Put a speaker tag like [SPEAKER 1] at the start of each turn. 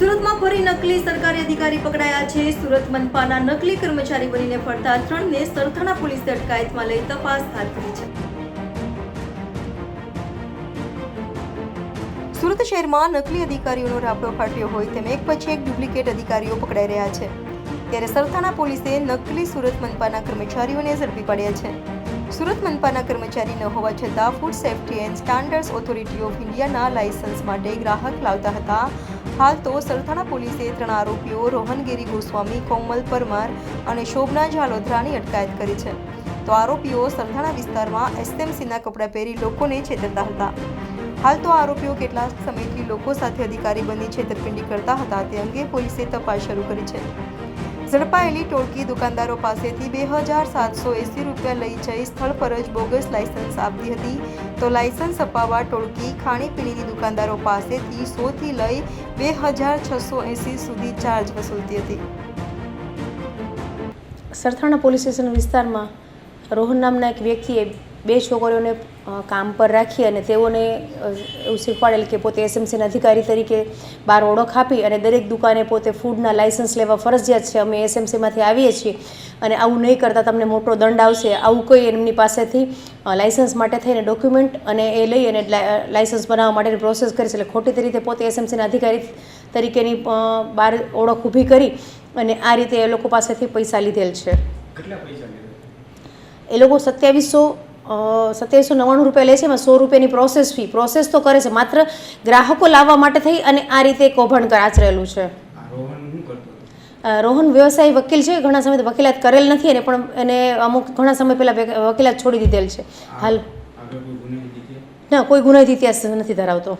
[SPEAKER 1] સુરતમાં ફરી નકલી સરકારી અધિકારી પકડાયા છે। સુરત મનપાના નકલી કર્મચારી બનીને ફરતા 3ને સરથાણા પોલીસે અટકાયતમાં લઈ તપાસ હાથ ધરી છે। સુરત શહેરમાં નકલી અધિકારીઓનો રાપડો ફાટ્યો હોય તેમ એક પછી એક ડુપ્લિકેટ અધિકારીઓ પકડાઈ રહ્યા છે। ત્યારે સરથાણા પોલીસે નકલી સુરત મનપાના કર્મચારીઓને ઝડપી પાડ્યા છે। સુરત મનપાના કર્મચારી ન હોવા છતાં food safety and standards authority of ઇન્ડિયાના લાયસન્સ માટે ગ્રાહક લાવતા હતા। હાલ તો સરથાણા પોલીસે 3 આરોપીઓ રોહનગીરી ગોસ્વામી, કોમલ પરમાર અને શોભના ઝાલોદરાની અટકાયત કરી છે। તો આરોપીઓ સરથાણા વિસ્તારમાં એસએમસીના કપડાં પહેરી લોકોને છેતરતા હતા। હાલ તો આરોપીઓ કેટલા સમયથી લોકો સાથે અધિકારી બની છેતરપિંડી કરતા હતા તે અંગે પોલીસે તપાસ શરૂ કરી છે। ઝડપાયેલી ટોળકી દુકાનદારો પાસેથી 2780 રૂપિયા લઈ જઈ સ્થળ પર જ બોગસ લાયસન્સ આપતી હતી। તો લાયસન્સ અપાવવા ટોળકી ખાણીપીણીની દુકાનદારો પાસેથી 100 થી લઈ 2680 સુધી ચાર્જ વસૂલતી હતી।
[SPEAKER 2] સરથાણા પોલીસ સ્ટેશન વિસ્તારમાં રોહન નામના એક વ્યક્તિએ 2 છોકરીઓને કામ પર રાખી અને તેઓને એવું શીખવાડેલ કે પોતે એસએમસીના અધિકારી તરીકે બહાર ઓળખ આપી અને દરેક દુકાને પોતે ફૂડના લાયસન્સ લેવા ફરજિયાત છે, અમે એસએમસીમાંથી આવીએ છીએ અને આવું નહીં કરતાં તમને મોટો દંડ આવશે, આવું કોઈ એમની પાસેથી લાયસન્સ માટે થઈને ડોક્યુમેન્ટ અને એ લઈ અને લાયસન્સ બનાવવા માટેની પ્રોસેસ કરી છે। એટલે ખોટી રીતે પોતે એસએમસીના અધિકારી તરીકેની બહાર ઓળખ ઊભી કરી અને આ રીતે એ લોકો પાસેથી પૈસા લીધેલ છે।
[SPEAKER 3] કેટલા પૈસા લીધા?
[SPEAKER 2] એ લોકો 2799 રૂપિયા લે છે। એમાં 100 રૂપિયાની પ્રોસેસ તો કરે છે, માત્ર ગ્રાહકો લાવવા માટે થઈ અને આ રીતે કૌભાંડ આચરેલું છે।
[SPEAKER 3] રોહન શું કરતો?
[SPEAKER 2] રોહન વ્યવસાય વકીલ છે, ઘણા સમયથી વકીલાત કરેલ નથી અને પણ એને અમુક ઘણા સમય પહેલાં વકીલાત છોડી દીધેલ છે। હાલ
[SPEAKER 3] આગળ કોઈ ગુનાહિત ઇતિહાસ?
[SPEAKER 2] ના, કોઈ ગુનાહિત ઇતિહાસ નથી ધરાવતો।